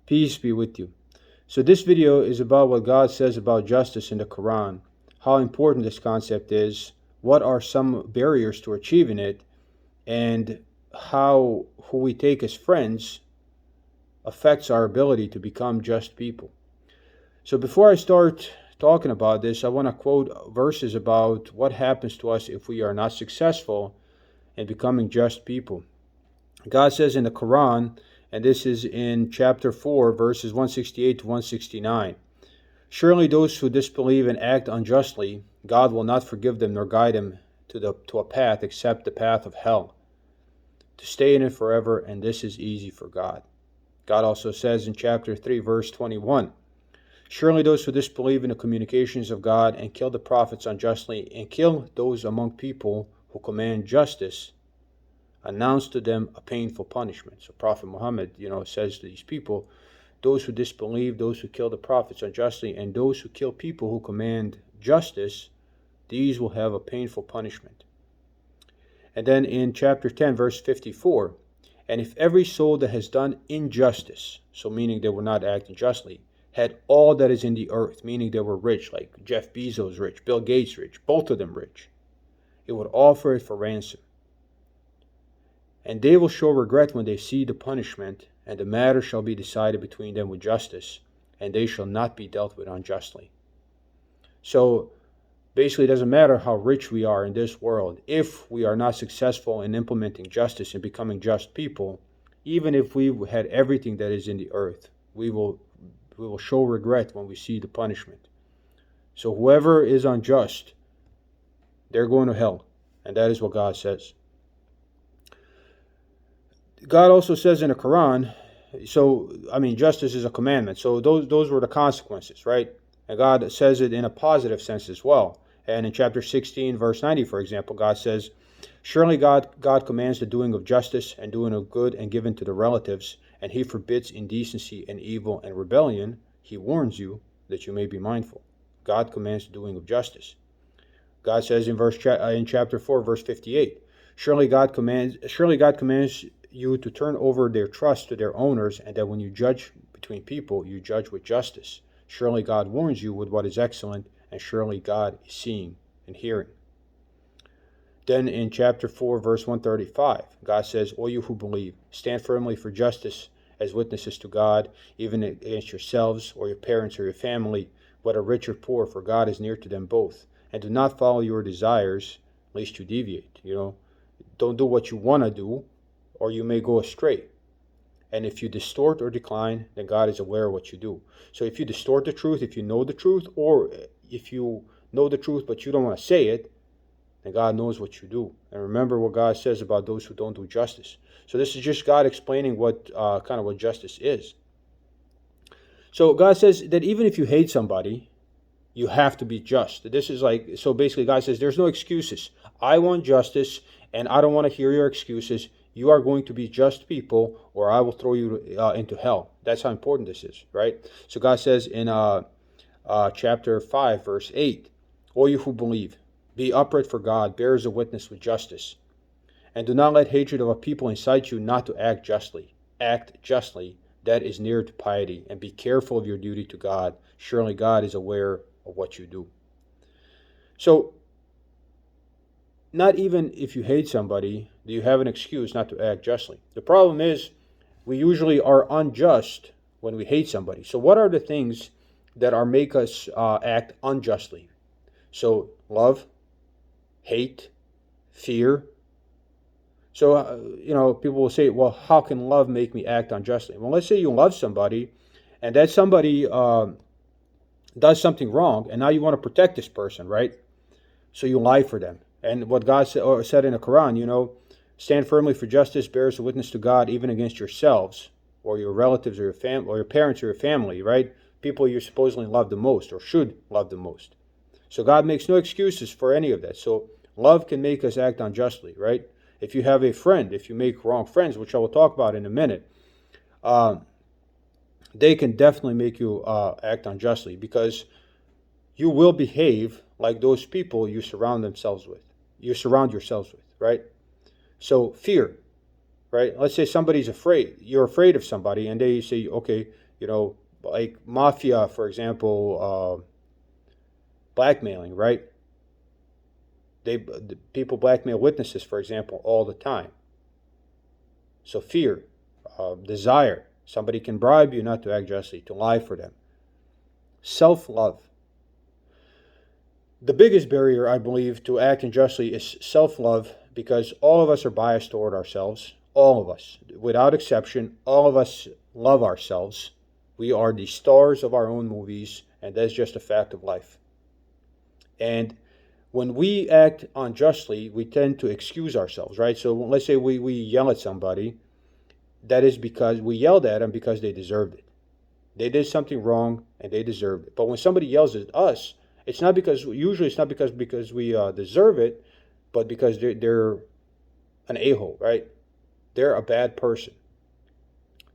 Peace be with you. So this video is about what God says about justice in the Quran, how important this concept is, what are some barriers to achieving it, and how who we take as friends affects our ability to become just people. So before I start talking about this, I want to quote verses about what happens to us if we are not successful in becoming just people. God says in the Quran, and this is in chapter 4, verses 168 to 169, "Surely those who disbelieve and act unjustly, God will not forgive them nor guide them to a path except the path of hell, to stay in it forever, and this is easy for God." God also says in chapter 3, verse 21, "Surely those who disbelieve in the communications of God and kill the prophets unjustly and kill those among people who command justice, announce to them a painful punishment." So Prophet Muhammad, says to these people, those who disbelieve, those who kill the prophets unjustly, and those who kill people who command justice, these will have a painful punishment. And then in chapter 10, verse 54, "And if every soul that has done injustice," so meaning they were not acting justly, "had all that is in the earth," meaning they were rich, like Jeff Bezos rich, Bill Gates rich, both of them rich, "it would offer it for ransom. And they will show regret when they see the punishment, and the matter shall be decided between them with justice, and they shall not be dealt with unjustly." So basically, it doesn't matter how rich we are in this world. If we are not successful in implementing justice and becoming just people, even if we had everything that is in the earth, we will show regret when we see the punishment. So whoever is unjust, they're going to hell. And that is what God says. God also says in the Quran, justice is a commandment. So those were the consequences, right? And God says it in a positive sense as well. And in chapter 16, verse 90, for example, God says, "Surely God commands the doing of justice and doing of good and giving to the relatives, and He forbids indecency and evil and rebellion. He warns you that you may be mindful." God commands the doing of justice. God says in chapter 4, verse 58, Surely God commands you to turn over their trust to their owners, and that when you judge between people, you judge with justice. Surely God warns you with what is excellent, and surely God is seeing and hearing." Then in chapter 4, verse 135, God says, "O you who believe, stand firmly for justice as witnesses to God, even against yourselves or your parents or your family, whether rich or poor, for God is near to them both. And do not follow your desires, lest you deviate." Don't do what you want to do, or you may go astray. And if you distort or decline, then God is aware of what you do. So if you distort the truth, if you know the truth, or if you know the truth but you don't want to say it, then God knows what you do. And remember what God says about those who don't do justice. So this is just God explaining what justice is. So God says that even if you hate somebody, you have to be just. So basically God says there's no excuses. I want justice, and I don't want to hear your excuses. You are going to be just people, or I will throw you into hell. That's how important this is, right? So God says in chapter 5, verse 8, "O you who believe, be upright for God, bearers of witness with justice. And do not let hatred of a people incite you not to act justly. Act justly, that is near to piety, and be careful of your duty to God. Surely God is aware of what you do." So not even if you hate somebody do you have an excuse not to act justly. The problem is we usually are unjust when we hate somebody. So what are the things that make us act unjustly? So love, hate, fear. So, people will say, well, how can love make me act unjustly? Well, let's say you love somebody, and that somebody does something wrong, and now you want to protect this person, right? So you lie for them. And what God said in the Quran, stand firmly for justice, bears a witness to God, even against yourselves, or your relatives, or your family, or your parents, or your family, right? People you supposedly love the most, or should love the most. So God makes no excuses for any of that. So love can make us act unjustly, right? If you have a friend, if you make wrong friends, which I will talk about in a minute, they can definitely make you act unjustly, because you will behave like those people you surround yourselves with, right? So fear, right? Let's say somebody's afraid. You're afraid of somebody, and they say, okay, Like mafia, for example, blackmailing, right? The people blackmail witnesses, for example, all the time. So fear, desire. Somebody can bribe you not to act justly, to lie for them. Self-love. The biggest barrier, I believe, to acting justly is self-love, because all of us are biased toward ourselves. All of us, without exception, all of us love ourselves. We are the stars of our own movies, and that's just a fact of life. And when we act unjustly, we tend to excuse ourselves, right? So let's say we yell at somebody. That is because we yelled at them because they deserved it. They did something wrong and they deserved it. But when somebody yells at us, it's not because we deserve it, but because they're an a-hole, right? They're a bad person.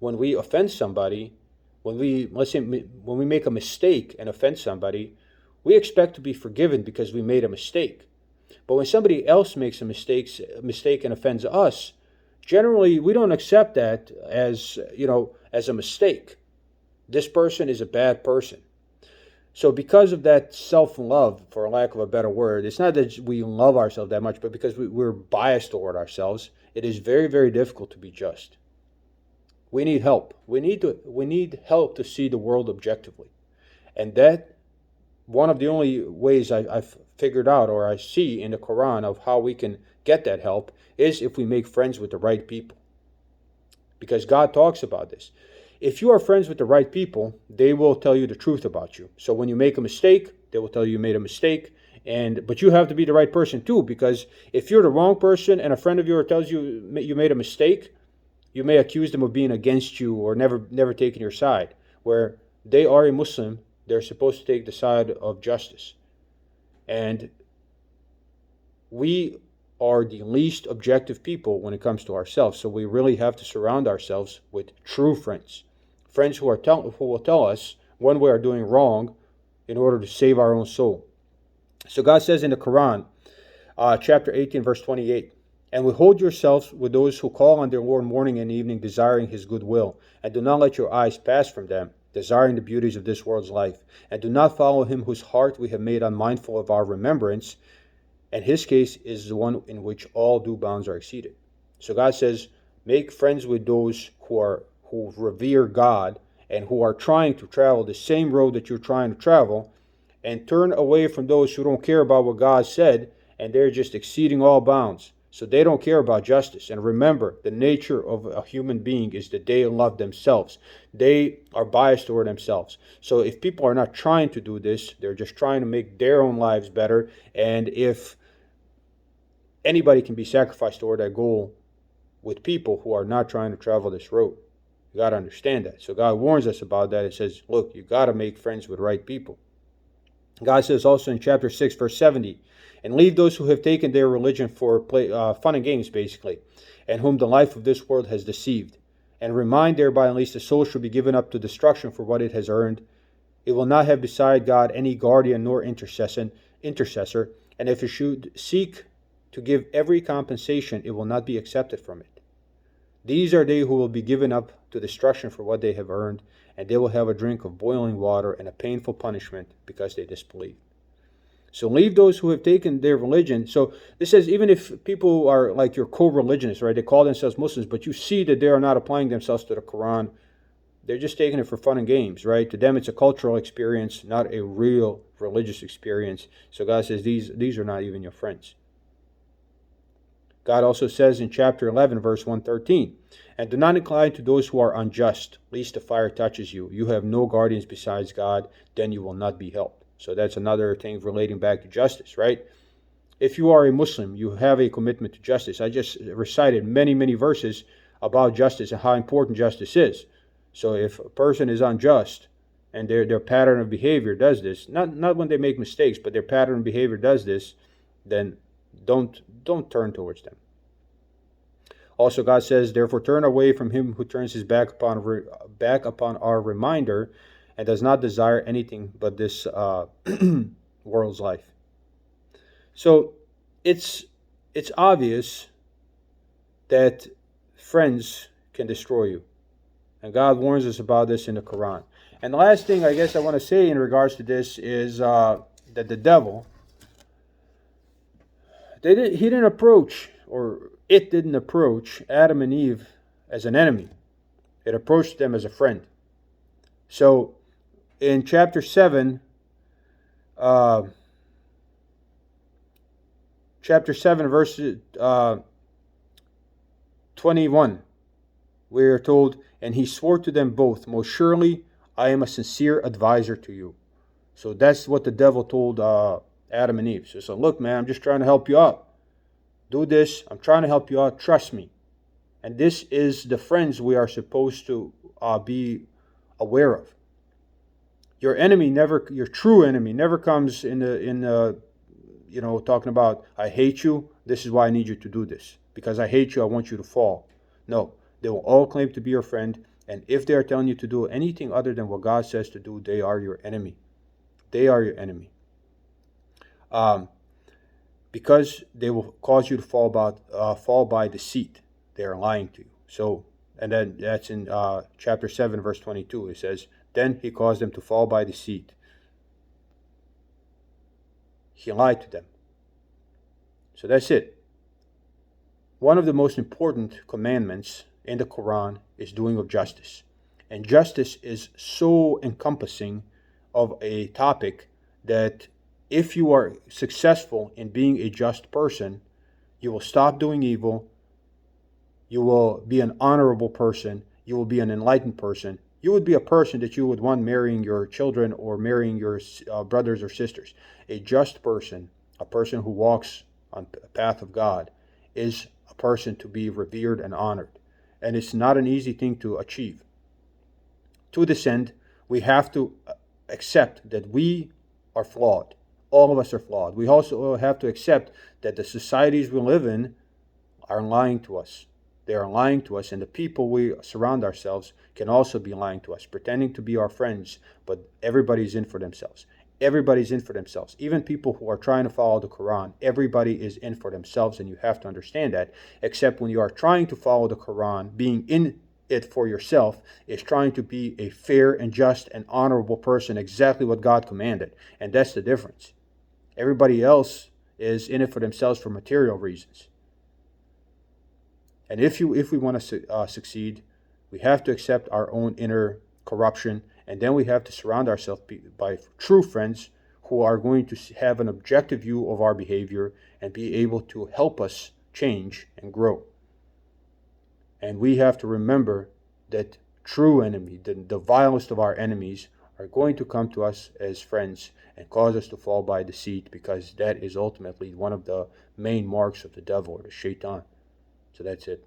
When we offend somebody, when we make a mistake and offend somebody, we expect to be forgiven because we made a mistake. But when somebody else makes a mistake and offends us, generally we don't accept that as a mistake. This person is a bad person. So because of that self-love, for lack of a better word, it's not that we love ourselves that much, but because we're biased toward ourselves, it is very, very difficult to be just. We need help. We need help to see the world objectively. And that, one of the only ways I've figured out, or I see in the Quran, of how we can get that help is if we make friends with the right people. Because God talks about this. If you are friends with the right people, they will tell you the truth about you. So when you make a mistake, they will tell you made a mistake. But you have to be the right person too, because if you're the wrong person and a friend of yours tells you you made a mistake, you may accuse them of being against you or never taking your side. Where they are a Muslim, they're supposed to take the side of justice. And we are the least objective people when it comes to ourselves. So we really have to surround ourselves with true friends. Friends who will tell us when we are doing wrong in order to save our own soul. So God says in the Quran, chapter 18, verse 28, "And withhold yourselves with those who call on their Lord morning and evening, desiring His goodwill, and do not let your eyes pass from them, desiring the beauties of this world's life, and do not follow him whose heart we have made unmindful of our remembrance, and his case is the one in which all due bounds are exceeded." So God says, make friends with those who revere God and who are trying to travel the same road that you're trying to travel, and turn away from those who don't care about what God said, and they're just exceeding all bounds. So they don't care about justice. And remember, the nature of a human being is that they love themselves. They are biased toward themselves. So if people are not trying to do this, they're just trying to make their own lives better. And if anybody can be sacrificed toward that goal with people who are not trying to travel this road. You got to understand that. So God warns us about that. It says, look, you got to make friends with right people. God says also in chapter 6, verse 70, "And leave those who have taken their religion for fun and games, basically, and whom the life of this world has deceived. And remind thereby at least the soul shall be given up to destruction for what it has earned. It will not have beside God any guardian nor intercessor, and if it should seek to give every compensation, it will not be accepted from it. These are they who will be given up to destruction for what they have earned, and they will have a drink of boiling water and a painful punishment because they disbelieve." So leave those who have taken their religion. So this says even if people are like your co-religionists, right? They call themselves Muslims, but you see that they are not applying themselves to the Quran. They're just taking it for fun and games, right? To them, it's a cultural experience, not a real religious experience. So God says these are not even your friends. God also says in chapter 11, verse 113, "And do not incline to those who are unjust, lest the fire touches you. You have no guardians besides God, then you will not be helped." So that's another thing relating back to justice, right? If you are a Muslim, you have a commitment to justice. I just recited many, many verses about justice and how important justice is. So if a person is unjust and their pattern of behavior does this, not when they make mistakes, but their pattern of behavior does this, then don't turn towards them. Also, God says, "Therefore turn away from him who turns his back upon our reminder and does not desire anything but this world's life." So it's obvious that friends can destroy you. And God warns us about this in the Quran. And the last thing I guess I want to say in regards to this is that the devil, he didn't approach, or it didn't approach Adam and Eve as an enemy. It approached them as a friend. So in chapter 7, verse 21, we are told, and he swore to them both, most surely I am a sincere advisor to you. So that's what the devil told Adam and Eve. So look, man, I'm just trying to help you out. Do this. I'm trying to help you out. Trust me. And this is the friends we are supposed to be aware of. Your true enemy never comes in talking about, I hate you. This is why I need you to do this. Because I hate you, I want you to fall. No, they will all claim to be your friend. And if they are telling you to do anything other than what God says to do, they are your enemy. They are your enemy. Because they will cause you to fall by deceit. They are lying to you. So, and then that's in chapter 7, verse 22. It says, then he caused them to fall by deceit. He lied to them. So that's it. One of the most important commandments in the Quran is doing of justice. And justice is so encompassing of a topic that if you are successful in being a just person, you will stop doing evil, you will be an honorable person, you will be an enlightened person, you would be a person that you would want marrying your children or marrying your brothers or sisters. A just person, a person who walks on the path of God, is a person to be revered and honored. And it's not an easy thing to achieve. To this end, we have to accept that we are flawed. All of us are flawed. We also have to accept that the societies we live in are lying to us. They are lying to us, and the people we surround ourselves can also be lying to us, pretending to be our friends, but everybody's in for themselves. Everybody's in for themselves. Even people who are trying to follow the Quran, everybody is in for themselves, and you have to understand that, except when you are trying to follow the Quran, being in it for yourself is trying to be a fair and just and honorable person, exactly what God commanded, and that's the difference. Everybody else is in it for themselves for material reasons. And if we want to succeed, we have to accept our own inner corruption, and then we have to surround ourselves by true friends who are going to have an objective view of our behavior and be able to help us change and grow. And we have to remember that true enemy, the vilest of our enemies, are going to come to us as friends and cause us to fall by deceit, because that is ultimately one of the main marks of the devil, or the shaitan. So that's it.